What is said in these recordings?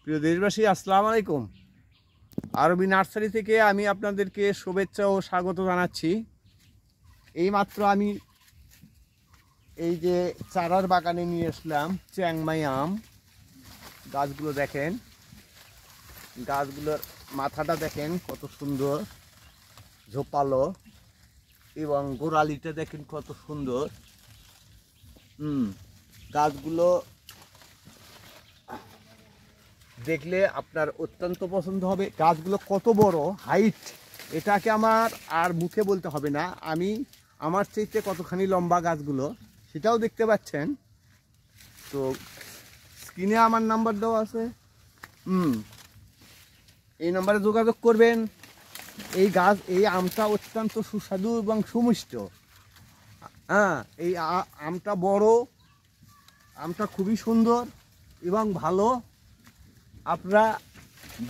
প্রিয় দেশবাসী, আসসালামু আলাইকুম। আরবি নার্সারি থেকে আমি আপনাদেরকে শুভেচ্ছা ও স্বাগত জানাচ্ছি। এইমাত্র আমি এই যে চারার বাগানে নিয়ে আসলাম চ্যাংমাই আম। গাছগুলো দেখেন, গাছগুলোর মাথাটা দেখেন কত সুন্দর ঝোপালো, এবং গোড়ালিটা দেখেন কত সুন্দর। গাছগুলো দেখলে আপনার অত্যন্ত পছন্দ হবে। গাছগুলো কত বড় হাইট, এটাকে আমার আর মুখে বলতে হবে না। আমার চাইতে কতখানি লম্বা গাছগুলো সেটাও দেখতে পাচ্ছেন। তো স্ক্রিনে আমার নাম্বার দেওয়া আছে, এই নাম্বারে যোগাযোগ করবেন। এই আমটা অত্যন্ত সুস্বাদু এবং সুমিষ্ট। এই আমটা বড়, আমটা খুবই সুন্দর এবং ভালো। আপনারা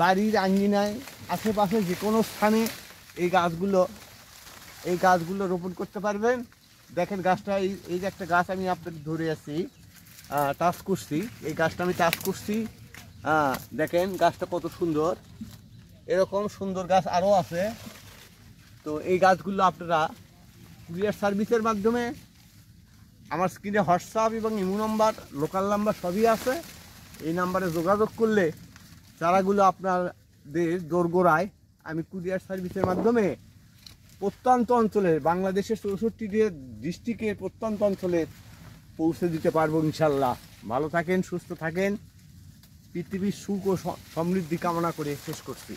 বাড়ির আঙ্গিনায় আশেপাশে যে কোনো স্থানে এই গাছগুলো রোপণ করতে পারবেন। দেখেন গাছটা, এই যে একটা গাছ আমি আপনাকে ধরে আছি, টাচ করছি, এই গাছটা আমি টাচ করছি। দেখেন গাছটা কত সুন্দর। এরকম সুন্দর গাছ আরও আছে। তো এই গাছগুলো আপনারা কুরিয়ার সার্ভিসের মাধ্যমে, আমার স্ক্রিনে হোয়াটসঅ্যাপ এবং ইমো নাম্বার, লোকাল নাম্বার সবই আছে। এই নাম্বারে যোগাযোগ করলে চারাগুলো আপনাদের দোরগোড়ায় আমি কুরিয়ার সার্ভিসের মাধ্যমে প্রত্যন্ত অঞ্চলে, বাংলাদেশের 64টি ডিস্ট্রিক্টের প্রত্যন্ত অঞ্চলে পৌঁছে দিতে পারবো ইনশাল্লাহ। ভালো থাকেন, সুস্থ থাকেন। পৃথিবীর সুখ ও সমৃদ্ধি কামনা করে শেষ করছি।